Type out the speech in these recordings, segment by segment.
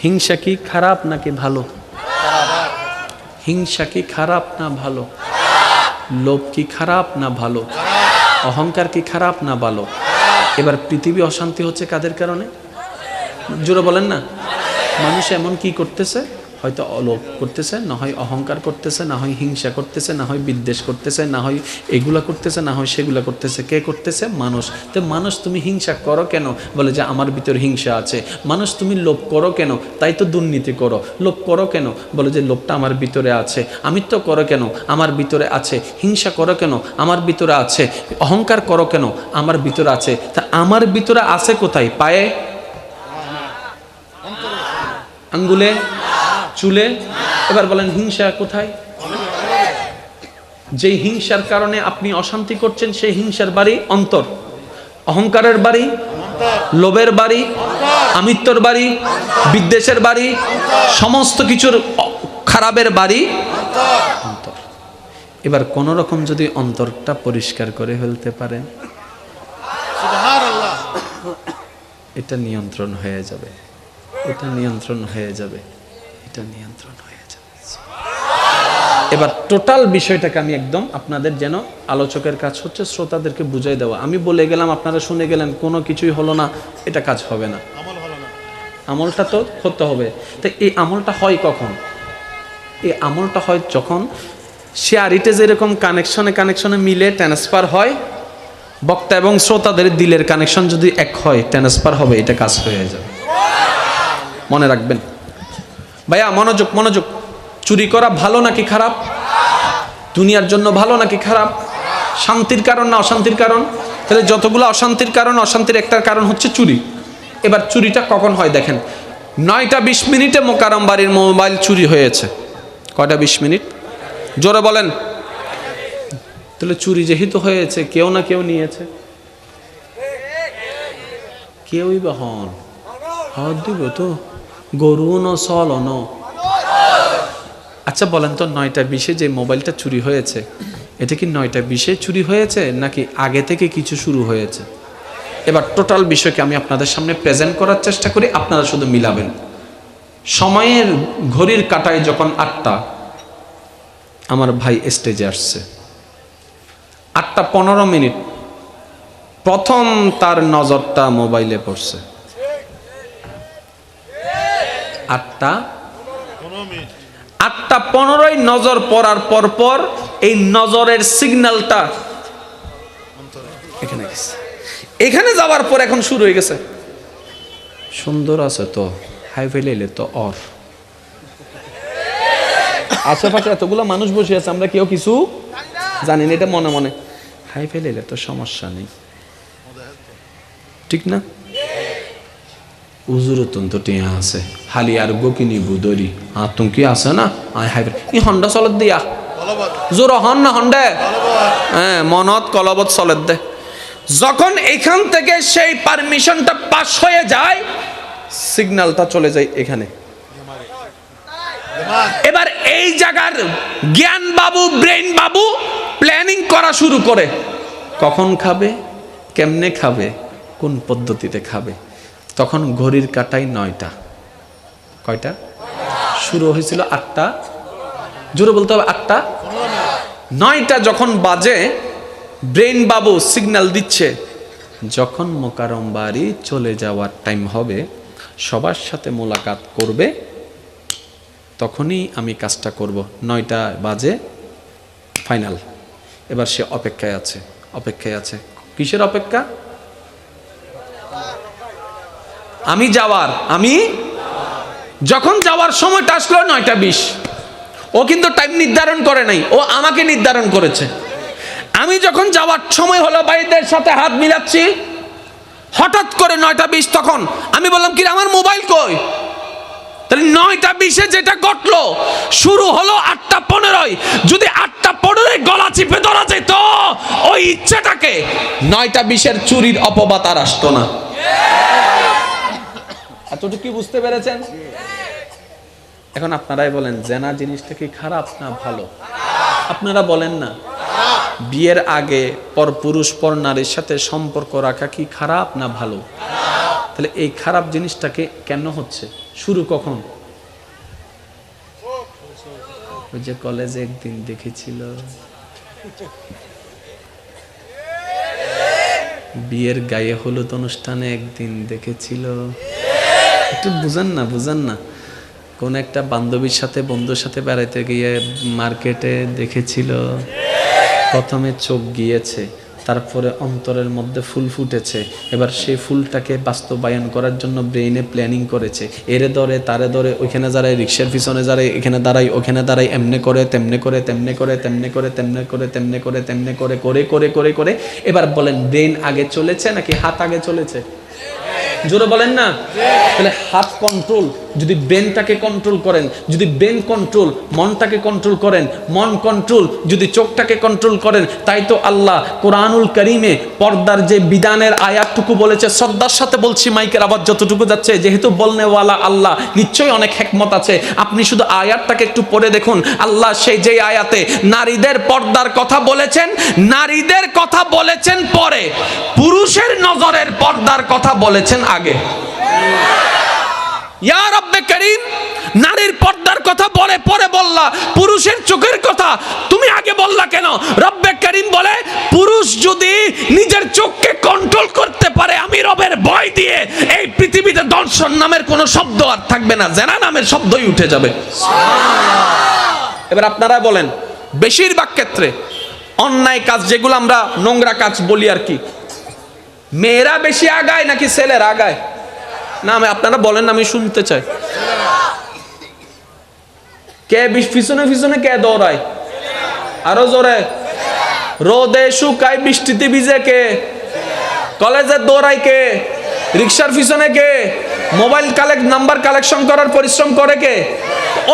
হিংসা কি খারাপ নাকি ভালো? হিংসা কি খারাপ না ভালো? লোভ কি খারাপ না ভালো? অহংকার কি খারাপ না ভালো? এবার পৃথিবী অশান্তি হচ্ছে কাদের কারণে? জোরে বলেন না। মানুষ এমন কি করতেছে? হয়তো লোভ করতেছে, না হয় অহংকার করতেছে, না হয় হিংসা করতেছে, না হয় বিদ্বেষ করতেছে, না হয় এগুলা করতেছে, না হয় সেগুলা করতেছে। কে করতেছে? মানুষ। তো মানুষ তুমি হিংসা করো কেন? বলে যে আমার ভিতর হিংসা আছে। মানুষ তুমি লোভ করো কেন? তাই তো দুর্নীতি করো। লোভ করো কেন? বলে যে লোভটা আমার ভিতরে আছে। আমিত্ব করো কেন? আমার ভিতরে আছে। হিংসা করো কেন? আমার ভিতরে আছে। অহংকার করো কেন? আমার ভিতরে আছে। তা আমার ভিতরে আছে কোথায়? পায়ে, আঙ্গুলে, চুলে? এবার বলেন হিংসা কোথায়? যেই হিংসার কারণে আপনি অশান্তি করছেন সেই হিংসার বাড়ি অন্তর। অহংকারের বাড়ি, লোভের বাড়ি, আমিত্বর বাড়ি, বিদ্বেষের বাড়ি, সমস্ত কিছুর খারাপের বাড়ি অন্তর। এবার কোন রকম যদি অন্তরটা পরিষ্কার করে ফেলতে পারেন, এটা নিয়ন্ত্রণ হয়ে যাবে, এটা নিয়ন্ত্রণ হয়ে যাবে, এটা নিয়ন্ত্রণ হয়ে যাবে। এবার টোটাল বিষয়টাকে আমি একদম আপনাদের যেন আলোচকের কাজ হচ্ছে শ্রোতাদেরকে বুঝাই দেওয়া। আমি বলে গেলাম, আপনারা শুনে গেলেন, কোনো কিছুই হলো না, এটা কাজ হবে না। আমলটা তো করতে হবে। তো এই আমলটা হয় কখন? এই আমলটা হয় যখন শেয়ারিটে যেরকম কানেকশনে মিলে ট্রান্সফার হয়, বক্তা এবং শ্রোতাদের দিলের কানেকশন যদি এক হয়, ট্রান্সফার হবে, এটা কাজ হয়ে যাবে। মনে রাখবেন ভাইয়া, মনোযোগ মনোযোগ। চুরি করা ভালো নাকি খারাপ? দুনিয়ার জন্য ভালো নাকি খারাপ? শান্তির কারণ না অশান্তির কারণ? তাহলে যতগুলো অশান্তির কারণ, অশান্তির একটা কারণ হচ্ছে চুরি। এবার চুরিটা কখন হয় দেখেন, 9টা 20 মিনিটে মোকারম বাড়ির মোবাইল চুরি হয়েছে। কয়টা 20 মিনিট? জোরে বলেন। তাহলে চুরি যেহেতু হয়েছে, কেউ না কেউ নিয়েছে। কেউই বা হন হাত দিব তো গরু ন সল ন। আচ্ছা বলেন তো, 9টা 20-এ যে মোবাইলটা চুরি হয়েছে, এটা কি 9টা 20-এ চুরি হয়েছে নাকি আগে থেকে কিছু শুরু হয়েছে? এবার টোটাল বিষয়কে আমি আপনাদের সামনে প্রেজেন্ট করার চেষ্টা করি, আপনারা শুধু মিলাবেন। সময়ের ঘড়ির কাঁটায় যখন 8টা, আমার ভাই স্টেজে আসছে, 8টা 15 মিনিট প্রথম তার নজরটা মোবাইলে পড়ছে। 8টা 15-ই নজর পড়ার পর এই নজরের সিগন্যালটা এখানে গেছে। এখানে যাওয়ার পর এখন শুরু হয়ে গেছে, সুন্দর আছে তো, হাই ফেলে তো অর আশেপাশে এতগুলো মানুষ বসে আছে, আমরা কেউ কিছু জানি না, এটা মনে মনে হাই ফেলে তো সমস্যা নেই, ঠিক না? উজুর তো টিয়া আছে, হালি আর গোকিনি বুদরি কি আছে না, ই হন্ডা চলত দিয়া জোর হন না হন্ডে, হ্যাঁ মনত কলবত চলত দে। যখন এখান থেকে সেই পারমিশনটা পাস হয়ে যায়, সিগন্যালটা চলে যায় এখানে। এবার এই জায়গার জ্ঞান বাবু, ব্রেইন বাবু প্ল্যানিং করা শুরু করে, কখন খাবে, কেমনে খাবে, কোন পদ্ধতিতে খাবে। তখন ঘড়ির কাঁটায় 9টা, কয়টা? শুরু হয়েছিল 8টা, জোরে বলতে হবে 8টা। 9টা যখন বাজে, ব্রেইন বাবু সিগন্যাল দিচ্ছে, যখন মোকারম বাড়ি চলে যাওয়ার টাইম হবে, সবার সাথে মোলাকাত করবে, তখনই আমি কাজটা করব। 9টা বাজে ফাইনাল। এবার সে অপেক্ষায় আছে, অপেক্ষায় আছে। কিসের অপেক্ষা? আমি যাওয়ার। আমি যখন যাওয়ার সময়টা আসলো 9টা 20, ও কিন্তু টাইম নির্ধারণ করে নাই, ও আমাকে নির্ধারণ করেছে। আমি যখন যাওয়ার সময় হলো, ভাইদের সাথে হাত মিলাচ্ছি, হঠাৎ করে 9টা 20, তখন আমি বললাম কি আমার মোবাইল কই? তাহলে 9টা 20-এ যেটা ঘটলো, শুরু হলো 8টা 15-য়। যদি 8টা 15-য় গলা চিপে ধরা যেত ওই ইচ্ছাটাকে, 9টা 20-এর চুরির অপবাদ আর আসতো না। এতটুকু কি বুঝতে পেরেছেন? এখন আপনারাই বলেন, জেনা জিনিসটা কি খারাপ না ভালো? আপনারা বলেন না। বিয়ের আগে পর পুরুষ পর নারীর সাথে সম্পর্ক রাখা কি খারাপ না ভালো? তাহলে এই খারাপ জিনিসটাকে কেন হচ্ছে, শুরু কখন? ওই যে কলেজে একদিন দেখেছিল, বিয়ের গায়ে হলুদ অনুষ্ঠানে একদিন দেখেছিল, একটু বুঝেন না, কোন একটা বান্ধবীর সাথে বন্ধুর সাথে বেড়াইতে গিয়ে মার্কেটে দেখেছিল, প্রথমে চোখ গিয়েছে, তারপরে অন্তরের মধ্যে ফুল ফুটেছে, এবার সেই ফুলটাকে বাস্তবায়ন করার জন্য ব্রেইনে প্ল্যানিং করেছে, এরে ধরে তারে ধরে, ওইখানে দাঁড়ায় রিক্সার পিছনে দাঁড়ায়, এখানে দাঁড়ায় ওখানে দাঁড়ায়, এমনে করে তেমনে করে তেমনে করে তেমনে করে তেমনে করে তেমনে করে তেমনে করে করে করে করে করে এবার বলেন ব্রেন আগে চলেছে নাকি হাত আগে চলেছে? জোরে বলেন না। তাহলে হাত কন্ট্রোল, যদি ব্রেনটাকে কন্ট্রোল করেন, যদি ব্রেন কন্ট্রোল, মনটাকে কন্ট্রোল করেন, মন কন্ট্রোল, যদি চোখটাকে কন্ট্রোল করেন, তাই তো আল্লাহ কোরআনুল কারীমে পর্দার যে বিধানের আয়াতটুকু বলেছে, শ্রদ্ধার সাথে বলছি, মাইকের আওয়াজ যতটুকু যাচ্ছে, যেহেতু বলনেওয়ালা আল্লাহ, নিশ্চয়ই অনেক হিকমত আছে। আপনি শুধু আয়াতটাকে একটু পড়ে দেখুন, আল্লাহ সেই যে আয়াতে নারীদের পর্দার কথা বলেছেন, নারীদের কথা বলেছেন পরে, পুরুষের নজরের পর্দার কথা বলেছেন আগে। ইয়া রব্বে করিম, নারীর পর্দার কথা বলে পরে বললা, পুরুষের চোখের কথা তুমি আগে বললা কেন? রব্বে করিম বলে, পুরুষ যদি নিজের চোখকে কন্ট্রোল করতে পারে, আমি রবের ভয় দিয়ে এই পৃথিবীতে দর্শন নামের কোনো শব্দ আর থাকবে না, জেনা নামের শব্দই উঠে যাবে। এবার আপনারা বলেন, বেশিরভাগ ক্ষেত্রে অন্যায় কাজ যেগুলো আমরা নোংরা কাজ বলি আর কি, মেয়েরা বেশি আগায় নাকি ছেলেরা আগায়? না, আপনারা বলেন, আমি শুনতে চাই। কে পিছনে পিছনে কে দৌড়ায়? আরো জোরে। রোদে শুকায় বৃষ্টিতে ভিজে কে? কলেজে দৌড়ায় কে? রিক্সার পিছনে কে? মোবাইল নাম্বার কালেকশন করার পরিশ্রম করে কে?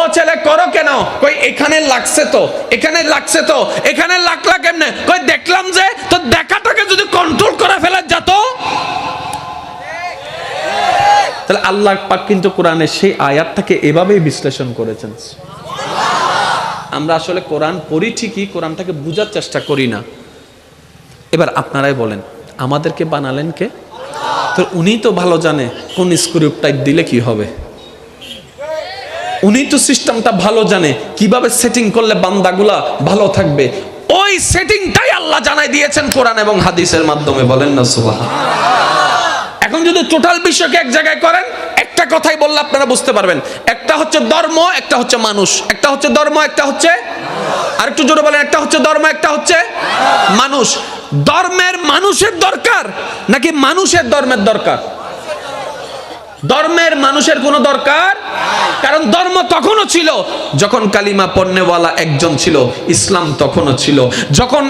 ও ছেলে করো কেন? কই এখানে লাগছে তো, এখানে লাগছে তো, এখানে লাগলা কেমনে? কই দেখলাম যে, তো দেখাটাকে যদি কন্ট্রোল করে ফেলে যেত। তাহলে আল্লাহ পাক কিন্তু কোরআনে সেই আয়াতটাকে এভাবেই বিশ্লেষণ করেছেন। আমরা আসলে কোরআন পড়ি ঠিকই, কোরআনটাকে বোঝার চেষ্টা করি না। এবার আপনারাই বলেন, আমাদেরকে বানালেন কে? তো উনি তো ভালো জানে কোন স্ক্রিপ্ট টাইপ দিলে কি হবে, উনি তো সিস্টেমটা ভালো জানে, কিভাবে সেটিং করলে বান্দাগুলা ভালো থাকবে। ওই সেটিংটাই আল্লাহ জানাই দিয়েছেন কোরআন এবং হাদিসের মাধ্যমে। বলেন না সুবহানাল্লাহ। এখন যদি টোটাল বিষয়কে এক জায়গায় করেন, একটা কথাই বললে আপনারা বুঝতে পারবেন, একটা হচ্ছে ধর্ম, একটা হচ্ছে মানুষ, একটা হচ্ছে ধর্ম, একটা হচ্ছে, আরেকটু জোরে বলেন, একটা হচ্ছে ধর্ম, একটা হচ্ছে মানুষ। ধর্মের মানুষের দরকার নাকি মানুষের ধর্মের দরকার? ধর্মের মানুষের কোনো দরকার, কারণ ধর্ম তখনও ছিল যখন কালিমা পড়নেওয়ালা একজন ছিল, ইসলাম তখনও ছিল যখন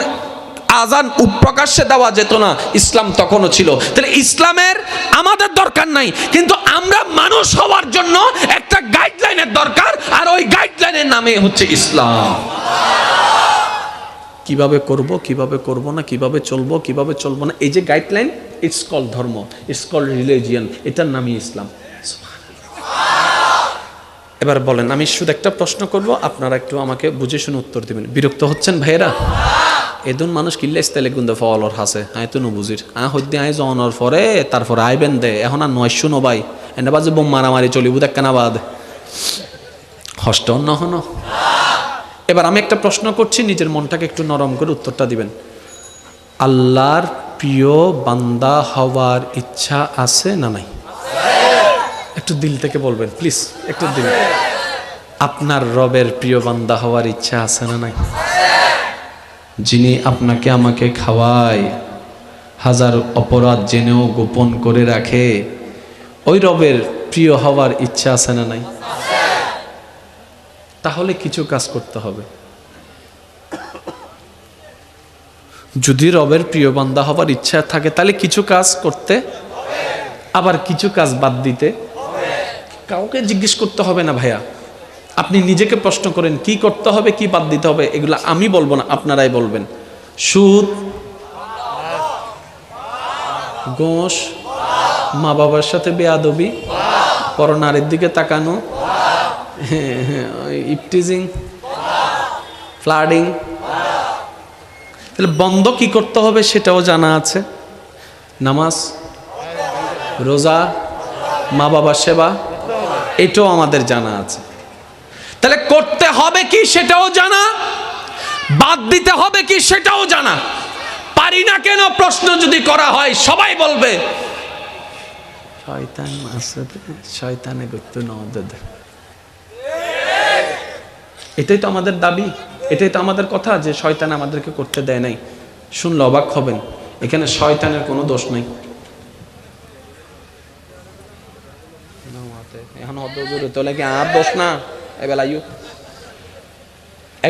আজান প্রকাশ্যে দেওয়া যেত না, ইসলাম তখনও ছিল। তাহলে ইসলামের আমাদের দরকার নাই, কিন্তু আমরা মানুষ হওয়ার জন্য একটা গাইডলাইনের দরকার, আর ওই গাইডলাইনের নামে হচ্ছে ইসলাম। কিভাবে করব, কিভাবে করব না, কিভাবে চলবো, কিভাবে চলবো না, এই যে গাইডলাইন, ইটস কল ধর্ম, ইটস কল রিলিজিয়ন, এটার নামই ইসলাম। এবার বলেন, আমি শুধু একটা প্রশ্ন করব, আপনারা একটু আমাকে বুঝে শুনে উত্তর দিবেন। বিরক্ত হচ্ছেন ভাইয়েরা? এদুন মানুষ কিল্লে ইস্তেলে গুন্দে ফলর হাসে, আয় তো নবুজির হদ্দি আয় জনের পরে তারপরে আইবেন দে, এখন আর 900 নো ভাই এনে বাজে বোম মারামারি চলিব দেখকানা বাদ হষ্ট নহন। এবার আমি একটা প্রশ্ন করছি, নিজের মনটাকে একটু নরম করে উত্তরটা দিবেন। আল্লাহর প্রিয় বান্দা হওয়ার ইচ্ছা আছে না নাই? একটু দিল থেকে বলবেন প্লিজ, একটু দিল। আপনার রবের প্রিয় বান্দা হওয়ার ইচ্ছা আছে না নাই? যিনি আপনাকে আমাকে খাওয়ায়, হাজার অপরাধ জেনেও গোপন করে রাখে, ওই রবের প্রিয় হওয়ার ইচ্ছা আছে না নাই? তাহলে কিছু কাজ করতে হবে। যদি রবের প্রিয় বান্দা হবার ইচ্ছা থাকে, তাহলে কিছু কাজ করতে, আবার কিছু কাজ বাদ দিতে। কাউকে জিজ্ঞেস করতে হবে না ভাইয়া, আপনি নিজেকে প্রশ্ন করেন কি করতে হবে, কি বাদ দিতে হবে। এগুলো আমি বলবো না, আপনারাই বলবেন। সুদ, ঘুষ, মা বাবার সাথে বেয়াদবি, পরনারীর দিকে তাকানো, ইফটিজিং, ফ্লাডিং, তাহলে বন্ধ কি করতে হবে সেটাও জানা আছে। নামাজ, রোজা, মা বাবার সেবা, এটাও আমাদের জানা আছে। তাহলে করতে হবে কি সেটাও জানা, বাদ দিতে হবে কি সেটাও জানা। পারি না কেন প্রশ্ন যদি করা হয় সবাই বলবে শয়তান মাসুদ, শয়তানে করতে নওয়াজ। এটাই তো আমাদের দাবি, এটাই তো আমাদের কথা যে শয়তান আমাদেরকে করতে দেয় নাই। শুনলে অবাক হবেন, এখানে শয়তানের কোনো দোষ নাই। এখন তোলে কি আর দোষ না এবেলাইও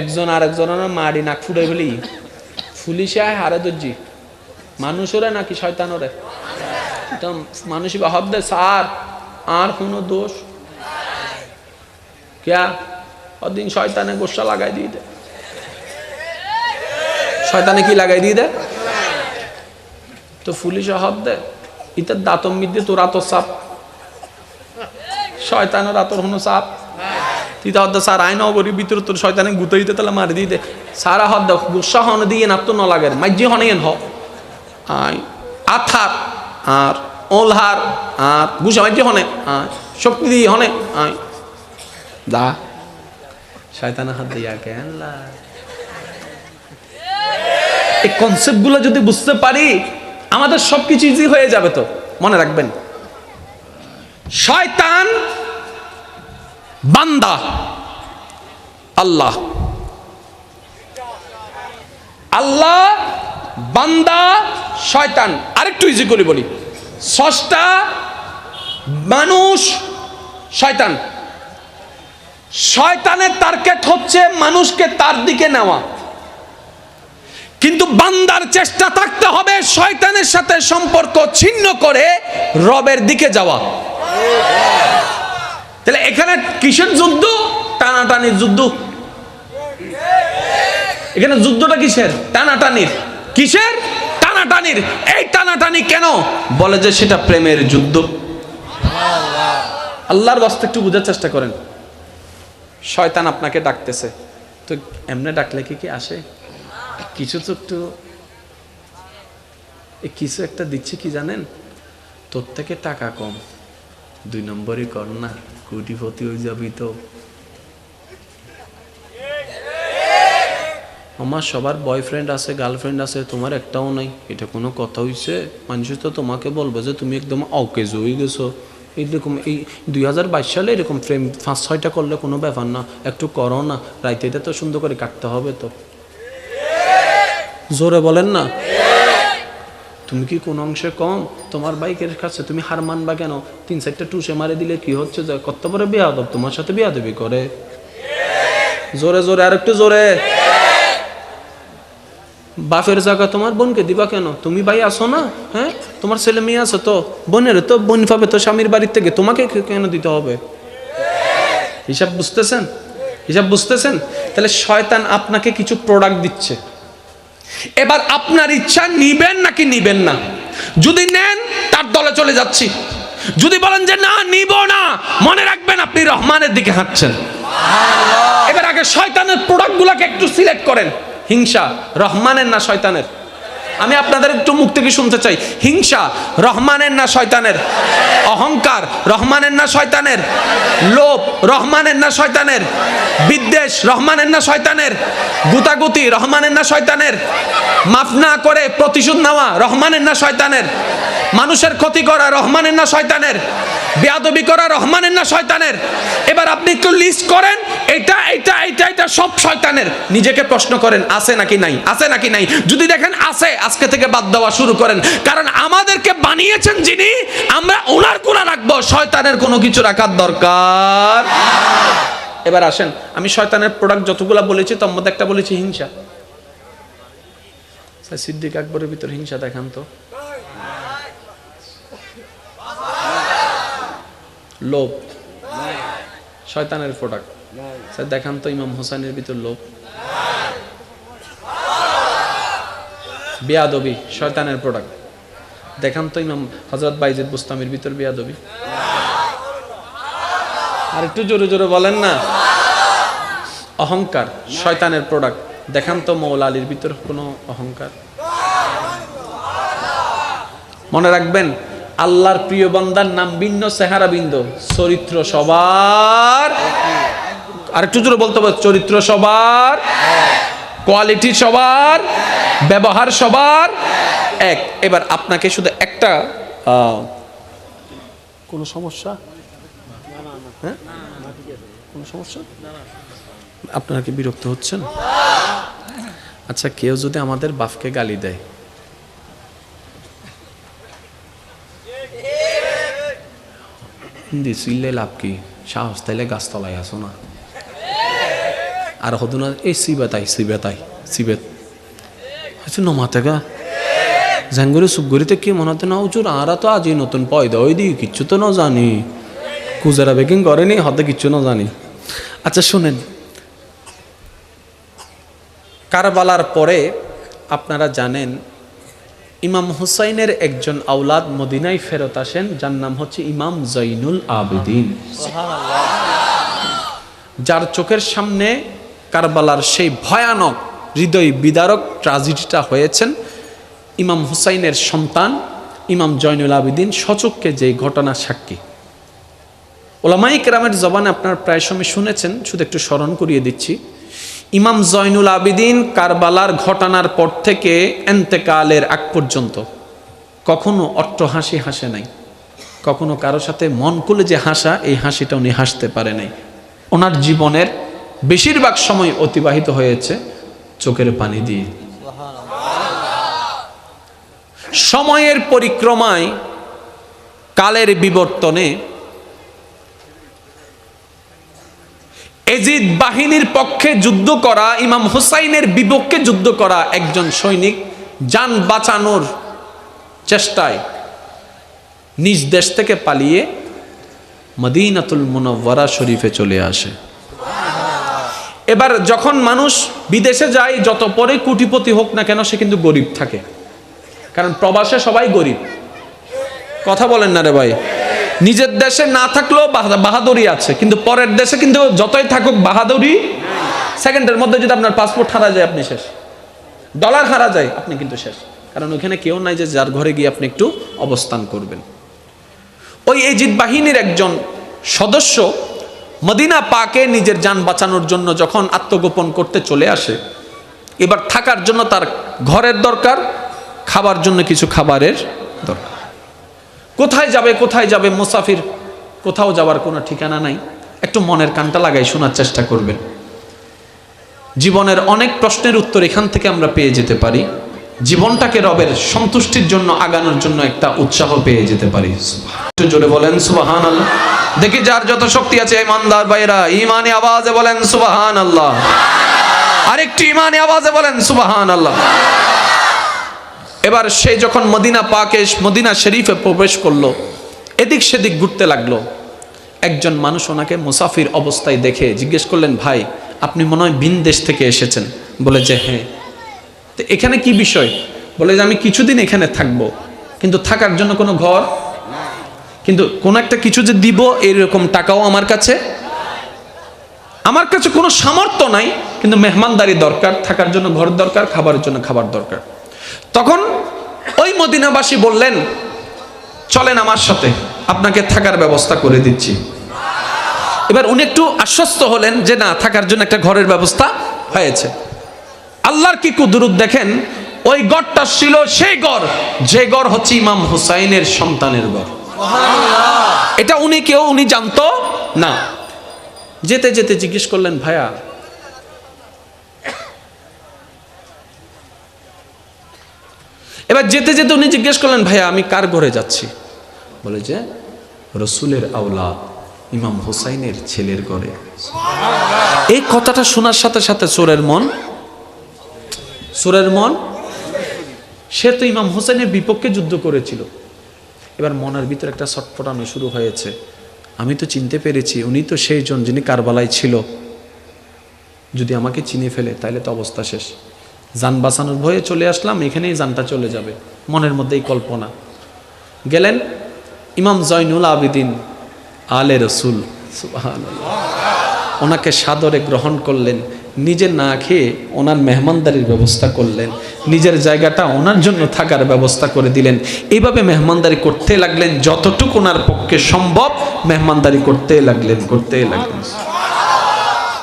একজন আর একজনের মারি নাক ফুটে ফেলি পুলিশে হারে দর্জি মানুষরে নাকি শয়তানরে মানুষ ভাব দে স্যার আর কোনো দোষ क्या দিন শয়তানে গোসা লাগাই দিয়ে দে, শয়তানে কি লাগাই দিয়ে দে তো পুলিশে হব দে ইতার দাঁতম মিদ্যে তোরা তো সাপ শয়তানের আতর হনো সাপ তুই তো স্যার আইন অগরির ভিতরে তোর শয়তানে গুতে দিতে তাহলে মারি দিয়ে দে সারা হদ গোসা হন দিয়ে না তো ন লাগে মাইজি হনেন হ আই আথার আর ওলহার আর গুসা মাইজি হনে আয় শক্তি দিয়ে হনে আয় দা শয়তানের হাত দিয়া কেন এই কনসেপ্ট গুলো যদি বুঝতে পারি আমাদের সবকিছু ইজি হয়ে যাবে। তো মনে রাখবেন শয়তান বান্দা আল্লাহ, আল্লাহ বান্দা শয়তান। আরেকটু ইজি করে বলি, স্রষ্টা মানুষ শয়তান। শয়তানের টার্গেট হচ্ছে মানুষকে তার দিকে নেওয়া, কিন্তু বান্দার চেষ্টা থাকতে হবে শয়তানের সাথে সম্পর্ক ছিন্ন করে রবের দিকে যাওয়া। তাহলে এখানে কিসের যুদ্ধ? টানাটানির যুদ্ধ। এখানে যুদ্ধটা কিসের? টানাটানির। কিসের? টানাটানির। এই টানাটানি কেন বলে যে সেটা প্রেমের যুদ্ধ। আল্লাহর বাস্তে একটু বোঝার চেষ্টা করেন। শয়তান আপনাকে ডাকতেছে, তো এমনি ডাকলে কি আসে? কিছু তো একটু কিছু একটা দিচ্ছে কি জানেন? তোর থেকে টাকা কম, 2 নম্বরই কর না, কোটিপতি হয়ে যাবি তো। আমার সবার বয়ফ্রেন্ড আছে, গার্লফ্রেন্ড আছে, তোমার একটাও নাই, এটা কোনো কথা হইছে? মানুষ তো তোমাকে বলবে যে তুমি একদম অকেজ হয়ে গেছো। এইরকম এই 2022 সালে এরকম প্রেম 5-6টা করলে কোনো ব্যাপার না, একটু করো না, রাইতে তো সুন্দর করে কাটতে হবে। তো জোরে বলেন না। তুমি কি কোন অংশে কম? তোমার বাইকের কাছে তুমি হার মানবা কেন? 3-4টা টুসে মারে দিলে কি হচ্ছে? যে কত বড় বেয়াদব, তোমার সাথে বেয়াদবি করে। জোরে জোরে আর একটু জোরে। বাপের জায়গা তোমার বোনকে দিবা কেন? তুমি ভাই আসো না, হ্যাঁ তোমার ছেলে মেয়ে আছে তো, বোনের তো বোন পাবে তো স্বামীর বাড়ির থেকে, তোমাকে কেন দিতে হবে? হিসাব বুঝতেছেন? হিসাব বুঝতেছেন? তাহলে শয়তান আপনাকে কিছু প্রোডাক্ট দিচ্ছে, এবার আপনার ইচ্ছা নিবেন নাকি নিবেন না। যদি নেন তার দলে চলে যাচ্ছি, যদি বলেন যে না নিব না, মনে রাখবেন আপনি রহমানের দিকে হাঁটছেন। এবার আগে শয়তানের প্রোডাক্ট গুলাকে একটু সিলেক্ট করেন। হিংসা রহমানের না শয়তানের? আমি আপনাদের একটু মুখ থেকে শুনতে চাই, হিংসা রহমানের না শয়তানের? অহংকার রহমানের না শয়তানের? লোভ রহমানের না শয়তানের? বিদ্বেষ রহমানের না শয়তানের? গুতাগুতি রহমানের না শয়তানের? মাফ না করে প্রতিশোধ নেওয়া রহমানের না শয়তানের? মানুষের ক্ষতি করা রহমানের না শয়তানের? বেয়াদবি করা রহমানের না শয়তানের? এবার আপনি একটু লিস্ট করেন, এটা এটা এটা এটা সব শয়তানের। নিজেকে প্রশ্ন করেন আছে নাকি নাই, আছে নাকি নাই। যদি দেখেন আছে, আজকে থেকে বাদ দেওয়া শুরু করেন, কারণ আমাদেরকে বানিয়েছেন যিনি, আমরা ওনার গুনাহ রাখবো, শয়তানের কোনো কিছু রাখার দরকার। এবার আসেন, আমি শয়তানের প্রোডাক্ট যতগুলা বলেছি তার মধ্যে একটা বলেছি হিংসা। সিদ্দিক আকবরের ভিতর হিংসা দেখান তো। লোভ শয়তানের প্রোডাক্ট, স্যার দেখান তো ইমাম হোসেনের ভিতর লোভ। বেয়াদবি শয়তানের প্রোডাক্ট, দেখান তো ইমাম হযরত বাইজিদ বুস্তামির ভিতর বেয়াদবি। আর একটু জোরে জোরে বলেন না। অহংকার শয়তানের প্রোডাক্ট, দেখান তো মৌলা আলীর ভিতর কোনো অহংকার। মনে রাখবেন আল্লাহর প্রিয় বান্দার নাম ভিন্ন, চেহারা ভিন্ন, চরিত্র সবার, আর একটু জোরে বলতে হবে, চরিত্র সবার, কোয়ালিটি সবার, ব্যবহার সবার এক। এবার আপনাকে শুধু একটা কোনো সমস্যা, হ্যাঁ কোনো সমস্যা, আপনারা কি বিরক্ত হচ্ছেন? আচ্ছা, কেউ যদি আমাদের বাপকে গালি দেয়, হিন্দি চিল্লে লাভ কি, সাহস তাইলে গাছতলায় আসো না, আর হতো না এই সিবেতাই সিবেতাই সিবেত হচ্ছে নমাতে গা ঝ্যাঙ্গুরি সুপগুড়িতে কি মনে হতো না উচুর, আরা তো আজই নতুন পয়দা ওই দিই কিচ্ছু তো না জানি, কুজারা বেকিং করেনি হতে কিচ্ছু না জানি। আচ্ছা শুনেন, কারবালার পরে আপনারা জানেন ইমাম হুসাইনের একজন আওলাদ মদিনায় ফেরত আসেন, যার নাম হচ্ছে ইমাম জৈনুল আবেদিন, যার চোখের সামনে কারবালার সেই ভয়ানক হৃদয় বিদারক ট্র্যাজেডিটা হয়েছেন। ইমাম হুসাইনের সন্তান ইমাম জৈনুল আবেদিন স্বচক্ষে যে ঘটনা সাক্ষী। ওলামায়ে কেরামের জবানে আপনার প্রায় সময় শুনেছেন, শুধু একটু স্মরণ করিয়ে দিচ্ছি। ইমাম জৈনুল আবেদিন কারবালার ঘটনার পর থেকে এন্তেকালের আগ পর্যন্ত কখনো অট্টহাসি হাসে নাই, কখনো কারো সাথে মন খুলে যে হাসা, এই হাসিটা উনি হাসতে পারে নাই। ওনার জীবনের বেশিরভাগ সময় অতিবাহিত হয়েছে চোখের পানি দিয়ে। সময়ের পরিক্রমায়, কালের বিবর্তনে এজিদ বাহিনীর পক্ষে যুদ্ধ করা, ইমাম হুসাইনের বিপক্ষে যুদ্ধ করা একজন সৈনিক জান বাঁচানোর চেষ্টায় নিজ দেশ থেকে পালিয়ে মদিনাতুল মুনাওয়ারা শরীফে চলে আসে। এবার যখন মানুষ বিদেশে যায়, যত পরে কোটিপতি হোক না কেন, সে কিন্তু গরিব থাকে, কারণ প্রবাসে সবাই গরিব। কথা বলেন না রে ভাই? নিজের দেশে না থাকলেও বাহাদুরি আছে, কিন্তু পরের দেশে কিন্তু যতই থাকুক বাহাদুরি, সেকেন্ডের মধ্যে যদি আপনার পাসপোর্ট হারা যায় আপনি শেষ, ডলার হারা যায় আপনি কিন্তু শেষ, কারণ ওইখানে কেউ নাই যে যার ঘরে গিয়ে আপনি একটু অবস্থান করবেন। ওই এজিদ বাহিনীর একজন সদস্য মদিনা পাকে নিজের জান বাঁচানোর জন্য যখন আত্মগোপন করতে চলে আসে, এবার থাকার জন্য তার ঘরের দরকার, খাবার জন্য কিছু খাবারের দরকার। কোথায় যাবে কোথায় যাবে, মুসাফির, কোথাও যাওয়ার কোনো ঠিকানা নাই। একটু মনের কানটা লাগাই শোনার চেষ্টা করবেন। জীবনের অনেক প্রশ্নের উত্তর এখান থেকে আমরা পেয়ে যেতে পারি, জীবনটাকে রবের সন্তুষ্টির জন্য আগানোর জন্য একটা উৎসাহ পেয়ে যেতে পারি। একটু জোরে বলেন সুবহানাল্লাহ। দেখি যার যত শক্তি আছে ইমানদার ভাইরা ঈমানি আওয়াজে বলেন সুবহানাল্লাহ। আরেকটু ঈমানি আওয়াজে বলেন সুবহানাল্লাহ। এবার সে যখন মদিনা পাকে, মদিনা শরীফে প্রবেশ করলো, এদিক সেদিক ঘুরতে লাগলো। একজন মানুষ ওনাকে মুসাফির অবস্থায় দেখে জিজ্ঞেস করলেন, ভাই আপনি মনে হয় ভিন দেশ থেকে এসেছেন? বলে যে হ্যাঁ। তো এখানে কি বিষয়? বলে যে আমি কিছুদিন এখানে থাকবো, কিন্তু থাকার জন্য কোনো ঘর, কিন্তু কোন একটা কিছু যে দিব এরকম টাকাও আমার কাছে কোনো সামর্থ্য নাই, কিন্তু মেহমানদারি দরকার, থাকার জন্য ঘর দরকার, খাবারের জন্য খাবার দরকার। তখন ওই মদিনাবাসী বললেন, চলেন আমার সাথে, আপনাকে থাকার ব্যবস্থা করে দিচ্ছি। এবার উনি একটু আশ্বস্ত হলেন যে না, থাকার জন্য একটা ঘরের ব্যবস্থা হয়েছে। আল্লাহর কি কুদরত দেখেন, ওই ঘরটা ছিল সেই ঘর, যে ঘর হচ্ছে ইমাম হুসাইনের সন্তানের ঘর। এটা উনি জানতো না। যেতে যেতে জিজ্ঞেস করলেন, ভাইয়া এবার যেতে যেতে উনি জিজ্ঞেস করলেন, ভাইয়া আমি কার ঘরে যাচ্ছি? বলে যে রসুলের আওলাদ ইমাম হুসাইনের ছেলের ঘরে। এই কথাটা শোনার সাথে সাথে চোরের মন, সে তো ইমাম হুসাইনের বিপক্ষে যুদ্ধ করেছিল। এবার মনের ভিতরে একটা ছটফটানো শুরু হয়েছে, আমি তো চিনতে পেরেছি উনি তো সেই জন যিনি কারবালায় ছিল, যদি আমাকে চিনে ফেলে তাহলে তো অবস্থা শেষ। জান বাঁচানোর ভয়ে চলে আসলাম, এখানেই জানটা চলে যাবে, মনের মধ্যেই কল্পনা। গেলেন ইমাম জৈনুল আবেদিন আলে রসুল, সুবহানাল্লাহ, ওনাকে সাদরে গ্রহণ করলেন, নিজে না খেয়ে ওনার মেহমানদারির ব্যবস্থা করলেন, নিজের জায়গাটা ওনার জন্য থাকার ব্যবস্থা করে দিলেন। এইভাবে মেহমানদারি করতে লাগলেন, যতটুকু ওনার পক্ষে সম্ভব মেহমানদারি করতে লাগলেন।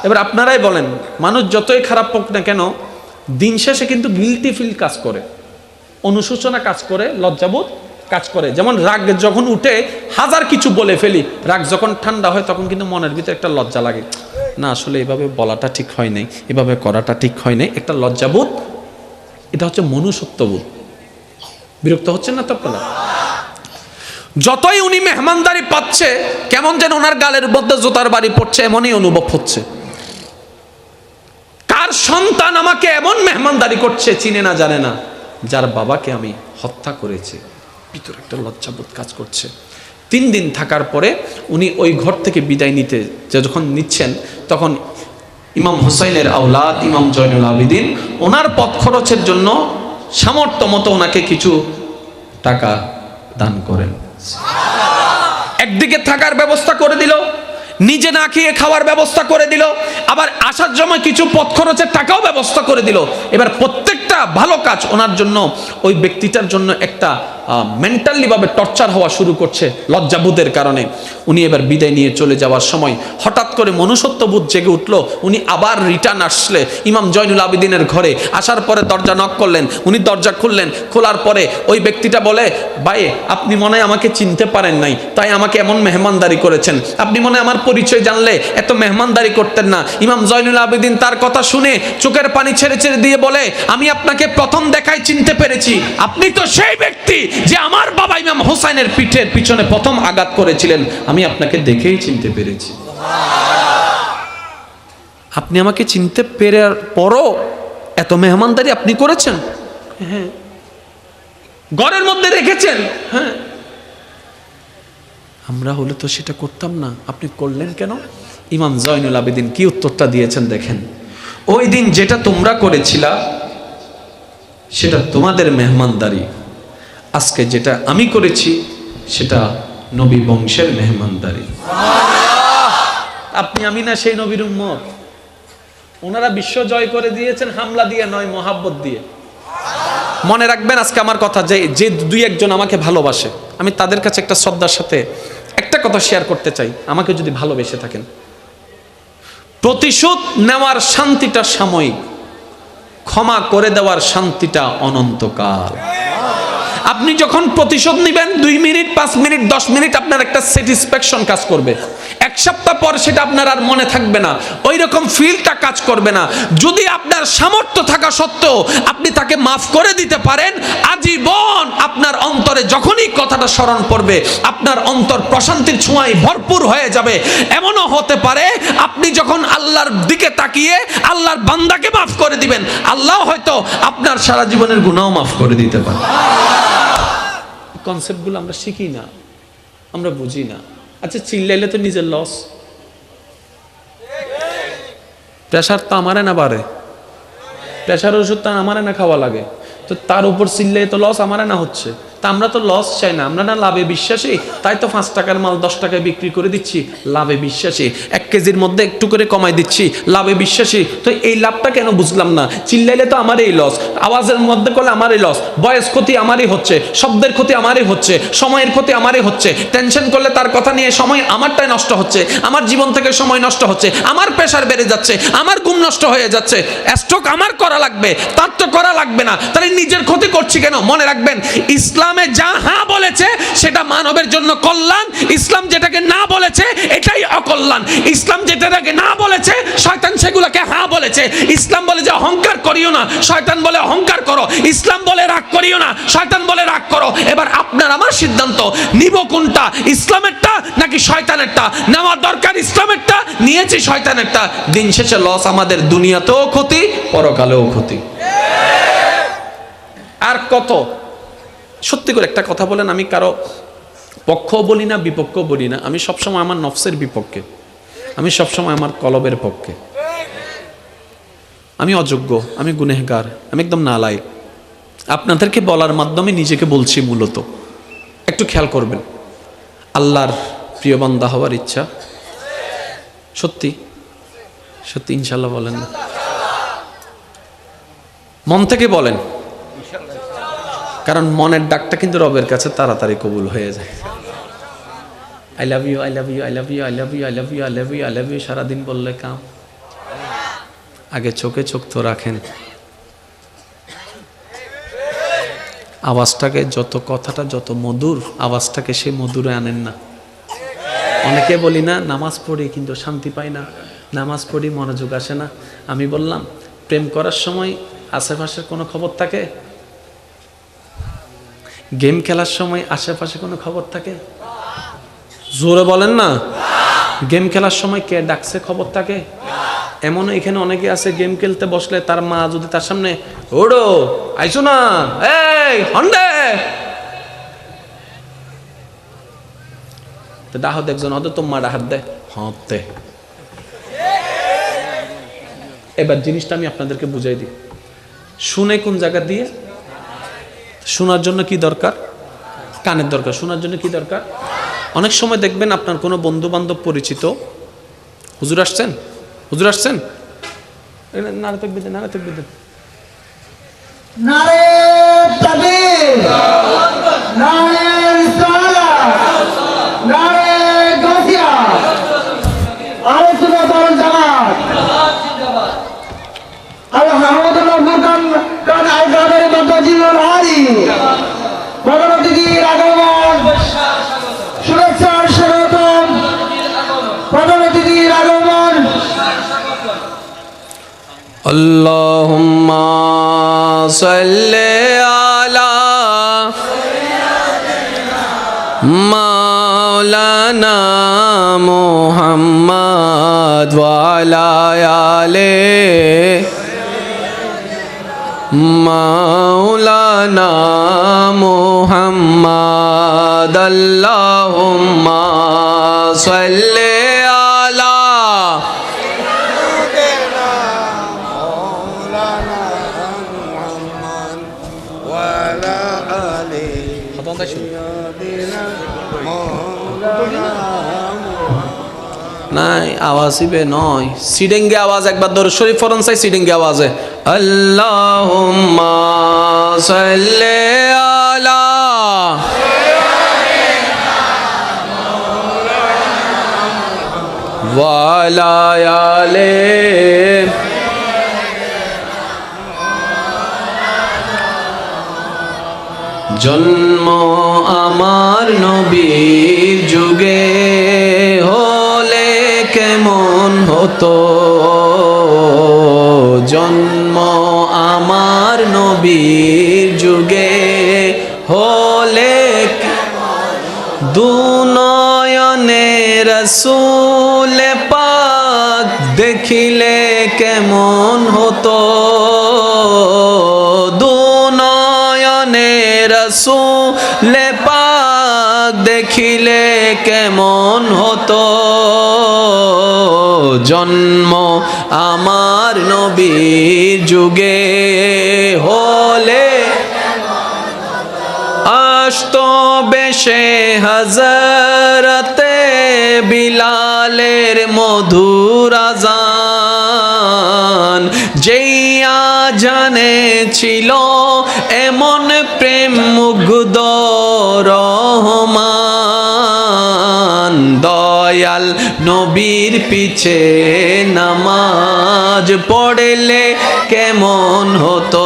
এবার আপনারাই বলেন, মানুষ যতই খারাপ হোক না কেন, দিন শেষে কিন্তু গিলটি ফিল কাজ করে, অনুশোচনা কাজ করে, লজ্জাবোধ কাজ করে। যেমন রাগ যখন উঠে হাজার কিছু বলে ফেলি, রাগ যখন ঠান্ডা হয় তখন কিন্তু মনের ভিতরে একটা লজ্জা লাগে, না আসলে এভাবে বলাটা ঠিক হয় নাই, এভাবে করাটা ঠিক হয় নাই, একটা লজ্জাবোধ। এটা হচ্ছে মনুষ্যত্ববোধ। বিরক্ত হচ্ছেন না তো আপনারা? যতই উনি মেহমানদারি পাচ্ছে, কেমন যেন ওনার গালের মধ্যে জুতার বাড়ি পড়ছে, এমনই অনুভব হচ্ছে। কার সন্তান আমাকে এমন মেহমানদারি করছে চিনে না জানে না, যার বাবাকে আমি হত্যা করেছি, ভিতরে একটা লজ্জাবোধ কাজ করছে। 3 দিন থাকার পরে উনি ওই ঘর থেকে বিদায় নিতে যখন নিচ্ছেন, তখন ইমাম হুসাইনের আওলাদ ইমাম জয়নুল আবেদিন ওনার পথ খরচের জন্য সামর্থ্য মতো ওনাকে কিছু টাকা দান করেন। একদিকে থাকার ব্যবস্থা করে দিল, নিজে না খেয়ে খাওয়ার ব্যবস্থা করে দিল, আবার আসার সময় কিছু পথ খরচের টাকাও ব্যবস্থা করে দিল। এবার প্রত্যেকটা ভালো কাজ ওনার জন্য, ওই ব্যক্তিটার জন্য একটা মেন্টালি ভাবে টর্চার হওয়া শুরু করছে লজ্জাবোধের কারণে। উনি এবার বিদায় নিয়ে চলে যাওয়ার সময় হঠাৎ করে মনুষ্যত্ববোধ জেগে উঠলো। উনি আবার রিটার্ন আসলে ইমাম জয়নুল আবেদিনের ঘরে আসার পরে দরজা নক করলেন, উনি দরজা খুললেন। খোলার পরে ওই ব্যক্তিটা বলে, ভাই আপনি মনে হয় আমাকে চিনতে পারেন নাই, তাই আমাকে এমন মেহমানদারি করেছেন, আপনি মনে হয় আমার পরিচয় জানলে এত মেহমানদারি করতেন না। ইমাম জয়নুল আবেদিন তার কথা শুনে চোখের পানি ছেড়ে ছেড়ে দিয়ে বলে, আমি আপনাকে প্রথম দেখায় চিনতে পেরেছি, আপনি তো সেই ব্যক্তি যে আমার বাবা ইমাম হোসাইনের পিঠের পিছনে প্রথম আঘাত করেছিলেন, আমি আপনাকে দেখেই চিনতে পেরেছি। আপনি আমাকে চিনতে পেরার পরও এত মেহমানদারি আপনি করেছেন? হ্যাঁ। ঘরের মধ্যে রেখেছেন? হ্যাঁ। আমরা হলে তো সেটা করতাম না, আপনি করলেন কেন? ইমাম জয়নুল আবেদিন কি উত্তরটা দিয়েছেন দেখেন, ওই দিন যেটা তোমরা করেছিলা সেটা তোমাদের মেহমানদারি, আজকে যেটা আমি করেছি সেটা নবী বংশের মেহমানদারি। আপনি আমি না সেই নবীর উম্মত? ওনারা বিশ্ব জয় করে দিয়েছেন হামলা দিয়ে নয়, মহাব্বত দিয়ে। মনে রাখবেন আজকে আমার কথা, যে 2-1 জন আমাকে ভালোবাসে, আমি তাদের কাছে একটা শ্রদ্ধার সাথে একটা কথা শেয়ার করতে চাই। আমাকে যদি ভালোবেসে থাকেন, প্রতিশোধ নেওয়ার শান্তিটা সাময়িক, ক্ষমা করে দেওয়ার শান্তিটা অনন্তকাল। আপনি যখন প্রতিশোধ নেবেন 2 মিনিট, 5 মিনিট, 10 মিনিট আপনার একটা স্যাটিসফ্যাকশন কাজ করবে, 1 সপ্তাহ পর সেটা আপনার আর মনে থাকবে না, ওই রকম ফিলটা কাজ করবে না। যদি আপনার সামর্থ্য থাকা সত্ত্বেও আপনি তাকে মাফ করে দিতে পারেন, আজীবন আপনার অন্তরে যখনই কথাটা স্মরণ পড়বে, আপনার অন্তর প্রশান্তির ছোঁয়ায় ভরপুর হয়ে যাবে। এমনও হতে পারে আপনি যখন আল্লাহর দিকে তাকিয়ে আল্লাহর বান্দাকে মাফ করে দিবেন, আল্লাহ হয়তো আপনার সারা জীবনের গুনাহও মাফ করে দিতে পারে। কনসেপ্টগুলো আমরা শিখি না, আমরা বুঝি না। আচ্ছা, চিল্লাইলে তো নিজের লস, প্রেশার তো আমারে না বাড়ে, প্রেশার ওষুধ তো আমারে না খাওয়া লাগে, তো তার উপর চিল্লাই তো লস আমারে না হচ্ছে। তা আমরা তো লস চাই না, আমরা না লাভে বিশ্বাসী, তাই তো 5 টাকার মাল 10 টাকায় বিক্রি করে দিচ্ছি, লাভে বিশ্বাসী। 1 কেজির মধ্যে একটু করে কমাই দিচ্ছি, লাভে বিশ্বাসী। তো এই লাভটা কেন বুঝলাম না? চিল্লাইলে তো আমারই লস, আওয়াজের মধ্যে করলে আমারই লস, ভয়েস ক্ষতি আমারই হচ্ছে, শব্দের ক্ষতি আমারই হচ্ছে, সময়ের ক্ষতি আমারই হচ্ছে, টেনশন করলে তার কথা নিয়ে সময় আমারটাই নষ্ট হচ্ছে, আমার জীবন থেকে সময় নষ্ট হচ্ছে, আমার প্রেশার বেড়ে যাচ্ছে, আমার ঘুম নষ্ট হয়ে যাচ্ছে, স্ট্রোক আমার করা লাগবে, তার তো করা লাগবে না, তাহলে নিজের ক্ষতি করছি কেন? মনে রাখবেন, ইসলামে যা হ্যাঁ বলেছে সেটা মানবের জন্য কল্যাণ, ইসলাম যেটাকে না বলেছে এটাই অকল্যাণ। ইসলাম যেটাকে না বলেছে শয়তান সেগুলোকে হ্যাঁ বলেছে। ইসলাম বলে যে অহংকার করিও না, শয়তান বলে অহংকার করো। ইসলাম বলে রাগ করিও না, শয়তান বলে রাগ করো। এবার আপনার আমার সিদ্ধান্ত, নিব কোনটা, ইসলামেরটা নাকি শয়তানেরটা? নেওয়া দরকার ইসলামেরটা, নিয়েছি শয়তানেরটা। দিন শেষে লস আমাদের, দুনিয়াতেও ক্ষতি, পরকালেও ক্ষতি। আর কত? সত্যি করে একটা কথা বলেন, আমি কারো পক্ষও বলি না, বিপক্ষও বলি না, আমি সবসময় আমার নফসের বিপক্ষে, আমি সবসময় আমার কলবের পক্ষে। আমি অযোগ্য, আমি গুনেহগার, আমি একদম নালায়েক। আপনাদেরকে বলার মাধ্যমে নিজেকে বলছি মূলত। একটু খেয়াল করবেন, আল্লাহর প্রিয় বান্দা হওয়ার ইচ্ছা সত্যি সত্যি ইনশাল্লাহ বলেন না? মন থেকে বলেন, কারণ মনের ডাকটা কিন্তু রবের কাছে তাড়াতাড়ি কবুল হয়ে যায়। I love you, I love you, I love you, I love you, I love you, I love you, I love you সারাদিন বললে কাম। আগে চোখে চোখ তো রাখেন, আওয়াজটাকে যত, কথাটা যত মধুর, আওয়াজটাকে সে মধুরে আনেন না। অনেকে বলি না নামাজ পড়ি কিন্তু শান্তি পাই না, নামাজ পড়ি মনোযোগ আসে না। আমি বললাম প্রেম করার সময় আশেপাশের কোনো খবর থাকে? গেম খেলার সময় আশেপাশে কোনো খবর থাকে? জোরে বলেন না। গেম খেলার সময় কে ডাকছে খবর থাকে? এমন এখানে অনেকে আছে গেম খেলতে বসলে তার মা যদি তার সামনে ওড়ো আইসো না, এই হন্ডে তো ডাহত একজন হতে তোমার ডাহাত দে হতে। এবার জিনিসটা আমি আপনাদেরকে বুঝাই দিই। শুনে কোন জায়গা দিয়ে? শোনার জন্য কি দরকার? কানের দরকার। শোনার জন্য কি দরকার? অনেক সময় দেখবেন আপনার কোনো বন্ধু বান্ধব পরিচিত, হুজুর আসছেন, হুজুর আসছেন, নারে তাকবীর দেন, নারে তাকবীর দেন, নারে তাকবীর, নারে রিসালাত, নারে গাজিয়া, আরে সুন্নাতুল জামাত, আলহামদুলিল্লাহ মুকাম কান আইগাদের মতজিদুল হারি, প্রধানমন্ত্রীর আগমন, শুভেচ্ছার স্বাগতম, প্রধানমন্ত্রীর আগমন। আল্লাহুম্মা সাল্লি আলা মাওলানা মুহাম্মদ ওয়া আলা আলি মাওলানা মুহাম্মদ। আল্লাহুম্মা সাল্লি আলা নাই আওয়াজিবে নয়, সিডেঙ্গে আওয়াজ। একবার দরুদ শরীফ পড়ুন চাই সিডেঙ্গে আওয়াজে। আল্লাহুম্মা সাল্লি আলা ওয়া আলা আলি জন্ম আমার নবীর যুগে হলে কেমন হতো, জন্ম আমার নবীর যুগে হলে দুনয়নে রাসূল পাক দেখিলে কেমন হতো, দুনয়নে রাসূল পাক দেখিলে কেমন হতো, জন্ম আমার নবীর যুগে হলে আসতো বেশে হযরতে বিলালের মধুর আযান, যেই আযানে ছিল এমন প্রেম মুগ্ধ রহমান, দয়াল নবীর পিছে নামাজ পড়লে কেমন হতো,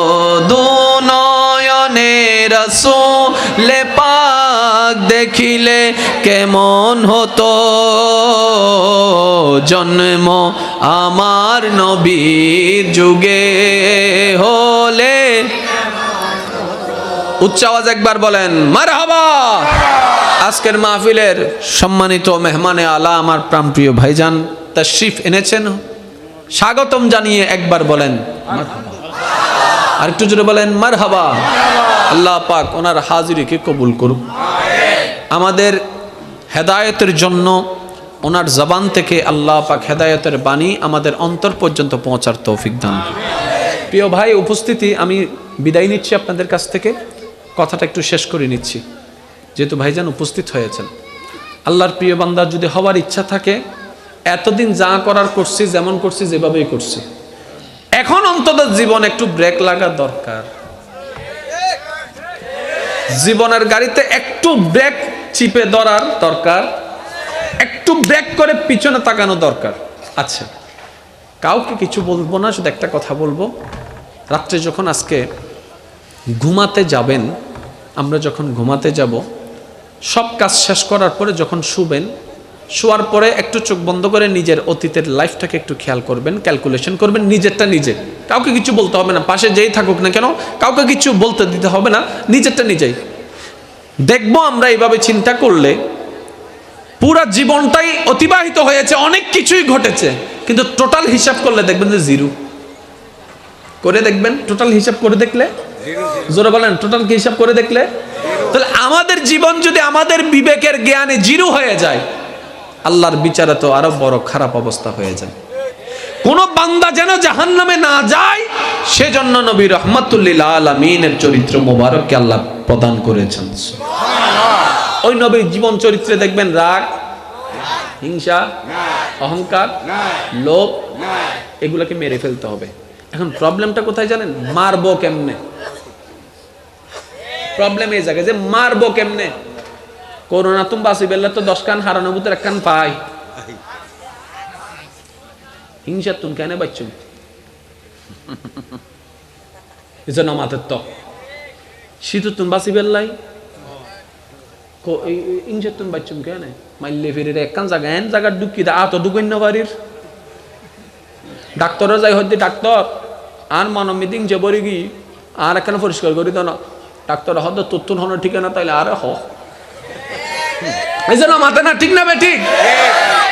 দুনয়নে রাসূল পাক দেখিলে কেমন হতো, জন্ম আমার নবীর যুগে হলে। উচ্চ আওয়াজ একবার বলেন মারহাবা। আজকের মাহফিলের সম্মানিত মেহমানে আলা আমার প্রাণপ্রিয় ভাইজান তাশরিফ এনেছেন, স্বাগতম জানিয়ে একবার বলেন মারহাবা। আর একটু জোরে বলেন মারহাবা। আল্লাহ পাক ওনার হাজিরিকে কবুল করুন, আমাদের হেদায়েতের জন্য ওনার জবান থেকে আল্লাহ পাক হেদায়েতের বাণী আমাদের অন্তর পর্যন্ত পৌঁছার তৌফিক দান। প্রিয় ভাই উপস্থিতি, আমি বিদায় নিচ্ছি আপনাদের কাছ থেকে, কথাটা একটু শেষ করে নিচ্ছি যেহেতু ভাইজান উপস্থিত হয়েছেন। আল্লাহর প্রিয় বান্দা যদি হওয়ার ইচ্ছা থাকে, এতদিন যা করার করছি, যেমন করছি, যেভাবেই করছি, এখন অন্তত জীবন একটু ব্রেক লাগা দরকার। জীবনের গাড়িতে একটু ব্রেক চিপে ধরার দরকার, একটু ব্রেক করে পিছনে তাকানো দরকার। আচ্ছা, কাউকে কিছু বলবো না, শুধু একটা কথা বলবো। রাত্রে যখন আজকে ঘুমাতে যাবেন, আমরা যখন ঘুমাতে যাব, সব কাজ শেষ করার পরে যখন শুবেন, শোয়ার পরে একটু চোখ বন্ধ করে নিজের অতীতের লাইফটাকে একটু খেয়াল করবেন, ক্যালকুলেশন করবেন, নিজেরটা নিজে। কাউকে কিছু বলতে হবে না, পাশে যেই থাকুক না কেন কাউকে কিছু বলতে দিতে হবে না, নিজেরটা নিজেই। দেখবো আমরা এইভাবে চিন্তা করলে পুরা জীবনটাই অতিবাহিত হয়েছে, অনেক কিছুই ঘটেছে, কিন্তু টোটাল হিসাব করলে দেখবেন যে জিরো। করে দেখবেন, টোটাল হিসাব করে দেখলে, জোরে বলেন, টোটাল কি হিসাব করে দেখলে? তাহলে আমাদের জীবন যদি আমাদের বিবেকের জ্ঞানে জিরো হয়ে যায়, আল্লাহর বিচারে তো আরো বড় খারাপ অবস্থা হয়ে যায়। কোন বান্দা যেন জাহান্নামে না যায়, সেজন্য নবী রাহমাতুল লিল আলামিনের চরিত্র মোবারককে আল্লাহ প্রদান করেছেন। ওই নবীর জীবন চরিত্রে দেখবেন রাগ, হিংসা, অহংকার, লোভ, এগুলোকে মেরে ফেলতে হবে। এখন প্রবলেমটা কোথায় জানেন? মারবো কেমনে? প্রবলেম এই জায়গায় যে মারবো কেমনে। করোনা তুমি বাঁচি বেললে তো 10 কান হারানোর ভিতরে 1 কান পাই। হিংসা তুমি কেন বাচ্চুম এজন্য মাথার তো শীত তুমি বাঁচি বেললাই হিংসা তুমি বাচ্চুম কেন মাইলে ফিরে 1 কান জায়গা এন জায়গা ঢুকি দা আত ঢুকেন না বাড়ির ডাক্তারও যাই হইতে ডাক্তার আর মনোমিটিং যে বলি কি আর এখানে পরিষ্কার করি তো না ডাক্তার হয়তো তথ্য হনো ঠিক না তাইলে আরে হ এই জন্য মাথা না ঠিক না বে ঠিক।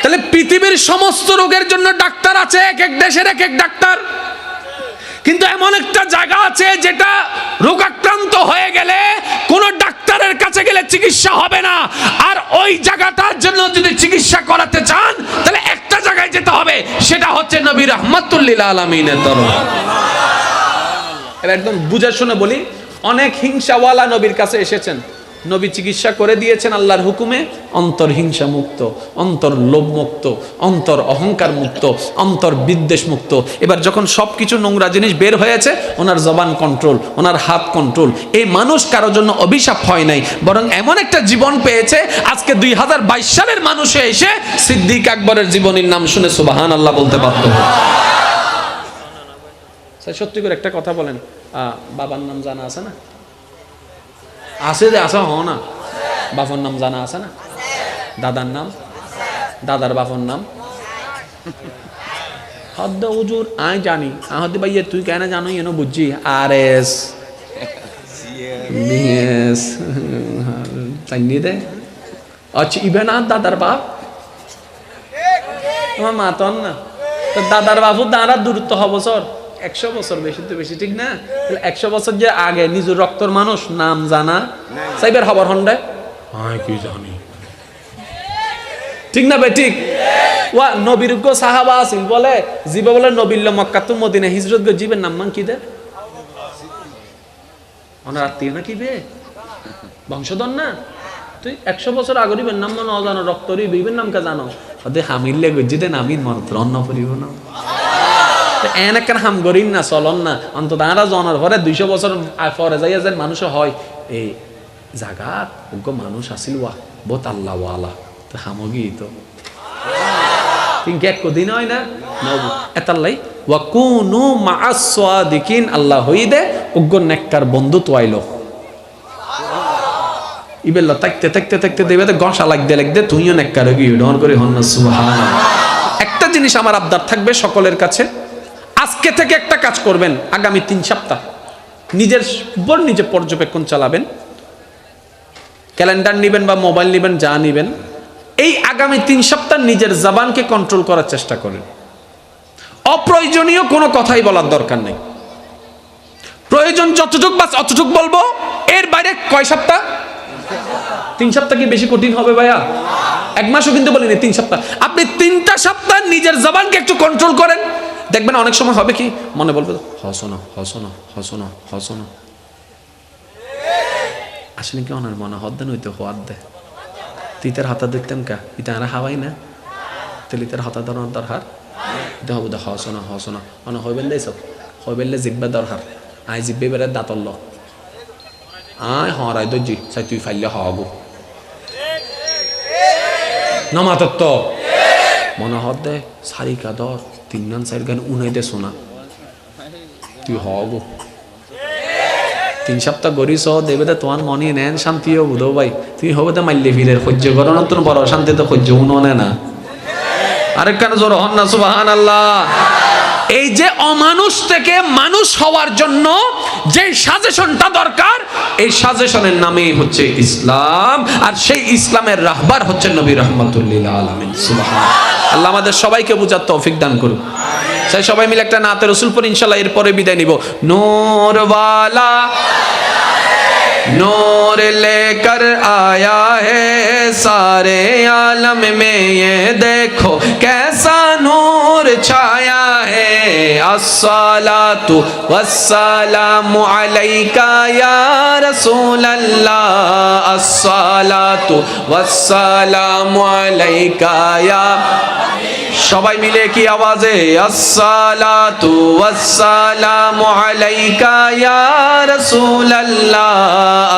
তাহলে পৃথিবীর সমস্ত রোগের জন্য ডাক্তার আছে, এক এক দেশের এক এক ডাক্তার, কিন্তু এমন একটা জায়গা আছে যেটা রোগাক্রান্ত হয়ে গেলে কোন ডাক্তারের কাছে গেলে চিকিৎসা হবে না, আর ওই জায়গাটার জন্য যদি চিকিৎসা করাতে চান তাহলে একটা জায়গায় যেতে হবে, সেটা হচ্ছে নবী রাহমাতুল লিল আলামিনের দরবার। এবার একদম বুঝে শুনে বলি, অনেক হিংসাওয়ালা নবীর কাছে এসেছেন, নবী চিকিৎসা করে দিয়েছেন আল্লাহর হুকুমে, অন্তর হিংসা মুক্ত, অন্তর লোভ মুক্ত, অন্তর অহংকার মুক্ত, অন্তর বিদ্বেষ মুক্ত। এবার যখন সবকিছু নোংরা জিনিস বের হয়েছে, ওনার জবান কন্ট্রোল, ওনার হাত কন্ট্রোল। এই মানুষ কারোর জন্য অভিশাপ হয় নাই, বরং এমন একটা জীবন পেয়েছে আজকে 2022 সালের মানুষে এসে সিদ্দিক আকবরের জীবনীর নাম শুনে সুবহানাল্লাহ বলতে বাধ্য হচ্ছে। সত্যি করে একটা কথা বলেন, বাবার নাম জানা আছে না? আছে যে আসা হ না, বাবার নাম জানা আছে না? দাদার নাম, দাদার বাবার নাম হদ্দ হুজুর আই জানি, আহদি ভাইয়া তুই কেন জানো এনো বুঝছি আর এস বিএস চাইনি দে আচ্ছা ইভেন আর দাদার বাপ আমার মাতন না, তো দাদার বাবু দাঁড়া দূরত্ব হ বছর 100 বছর, বেশি তো বেশি, ঠিক না? 100 বছর যে আগে নিজের রক্তর মানুষ নাম জানা সাইবার খবর হন্ডে কি জানি, ঠিক না ভাই? ঠিক ওয়া নবীর গো সাহাবা আছিল বলে জিবে বলে নবীর মক্কা তো মদিনা হিজরত গো জীবের নাম মান কি দে ওনার আত্মীয় না কি বে বংশধর না, তুই 100 বছর আগে দিবেন নাম না জানো, রক্তরি বিবের নাম কা জানো, ওদের হামিলে গজ্জিতে নামিন মন রন্ন পরিব না এন একটা হাম করিন না চলন না, অন্তত আরা জনের পরে 200 বছর পরে যাইয়া যেন মানুষ হয় এই জাগাত ওগো মানুষ আসিল ওয়া বহুত আল্লাহওয়ালা, তো হামগি তো কিন্তু এক দিন হয় না এতাল্লাই ওয়া কুনু মাআস সাদিকিন, আল্লাহ হইদে ওগো নেককার বন্ধু তোয়াইলো ইবেল্লা তাকতে তাকতে তাকতে দেবে তো গসা লাগতে তুইও নেককার হই ডন করে হন না সুবহানাল্লাহ। একটা জিনিস আমার আবদার থাকবে সকলের কাছে, আজকে থেকে একটা কাজ করবেন, আগামী 3 সপ্তাহ নিজের উপর নিজে পর্যবেক্ষণ চালাবেন, ক্যালেন্ডার নেবেন বা মোবাইল নেবেন, যা নেবেন, এই আগামী 3 সপ্তাহ নিজের জবানকে কন্ট্রোল করার চেষ্টা করেন। অপ্রয়োজনীয় কোনো কথাই বলার দরকার নেই, প্রয়োজন যতটুক বাস অতটুক বলবো, এর বাইরে কয় সপ্তাহ? 3 সপ্তাহ কি বেশি কঠিন হবে ভাইয়া? 1 মাসও কিন্তু বলিনি, 3 সপ্তাহ। আপনি 3টা সপ্তাহ নিজের জবানকে একটু কন্ট্রোল করেন, দেখবেন অনেক সময় হবে কি মনে বলবে হসনা হসনা হসনা হসনা, আসলে কি ওনার মনে হদ্দেন হইতে হওয়ার দে তিতার হাতা দেখতেন কা ইতা আর হাওয়াই না তেলিতার হাতা ধরার দরকার এটা হবে হসনা হসনা অনেক হইবেন দেই সব ওই বেললে জিব্বা দরকার আই জিব্বে বেড়ে দাঁতল আয় হরাই দর্জি চাই তুই ফাইলে হগো নমাতত্ব মনে হত দে সারি কাদর 3 গান 4 গান উনাই দে শোনা তুই হগো 3 সপ্তাহ গরিস দেবে দে তোমার মনে নেন শান্তিও বুধো ভাই তুই হবে তো মাল্লে ফিরের সহ্য করো না তোর বড় শান্তি তো সহ্য উনো না আরেক কান জোর হন না সুবহানাল্লাহ। এই যে অমানুষ থেকে মানুষ হওয়ার জন্য যে সাজেশনটা দরকার এই সাজেশনের নামেই হচ্ছে ইসলাম, আর সেই ইসলামের রাহবার হচ্ছেন নবী রাহমাতুল লিল আলামিন। সুবহানাল্লাহ। আল্লাহ আমাদের সবাইকে বুঝার তৌফিক দান করুন। চাই সবাই মিলে একটা নাতে রাসূল পড়ি ইনশাআল্লাহ, এরপরে বিদায় নিব। নূর वाला नूर लेकर आया है सारे आलम में, ये देखो कैसा नूर छाया है। अस्सलातु वस्सलामु अलैका या रसूल अल्लाह, अस्सलातु वस्सलामु अलैका या। সবাই মিলে কি আওয়াজে আসসালাতু ওয়াসসালামু আলাইকা ইয়া রাসূলুল্লাহ,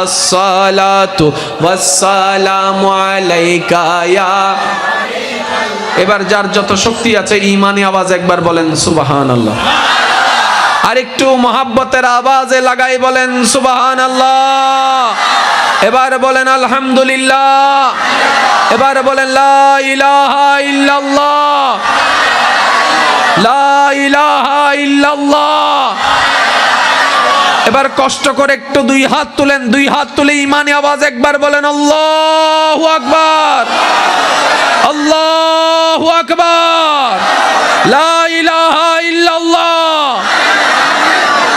আসসালাতু ওয়াসসালামু আলাইকা ইয়া। এবার যার যত শক্তি আছে ঈমানি আওয়াজ একবার বলেন সুবহানাল্লাহ। আর একটু মহব্বতের আওয়াজে লাগাই বলেন সুবহানাল্লাহ। এবার বলেন আলহামদুলিল্লাহ। এবার বলেন লা ইলাহা ইল্লাল্লাহ, লা ইলাহা ইল্লাল্লাহ। এবার কষ্ট করে একটু 2 হাত তুলেন, 2 হাত তুলে ঈমানি আওয়াজ একবার বলেন আল্লাহু আকবার, আল্লাহু আকবার, লা ইলাহা ইল্লাল্লাহ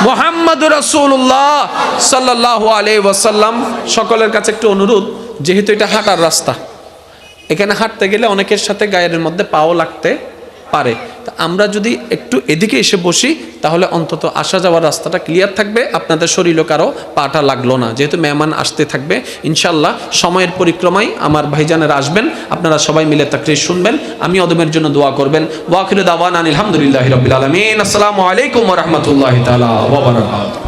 মুহাম্মাদুর রাসূলুল্লাহ সাল্লাল্লাহু আলাইহি ওয়াসাল্লাম। সকলের কাছে একটু অনুরোধ, যেহেতু এটা হাঁটার রাস্তা, এখানে হাঁটতে গেলে অনেকের সাথে গায়ের মধ্যে পাও লাগতে পারে, তা আমরা যদি একটু এদিকে এসে বসি তাহলে অন্তত আসা যাওয়ার রাস্তাটা ক্লিয়ার থাকবে, আপনাদের শরীরও কারো পাটা লাগলো না। যেহেতু মেহমান আসতে থাকবে ইনশাআল্লাহ, সময়ের পরিক্রমায় আমার ভাইজানেরা আসবেন, আপনারা সবাই মিলে তাকরীর শুনবেন, আমি অদমের জন্য দোয়া করবেন। ওয়া আখিরু দাওয়ানা আলহামদুলিল্লাহি রাব্বিল আলামিন। আসসালামু আলাইকুম ওয়া রাহমাতুল্লাহি তাআলা ওয়া বারাকাতুহু।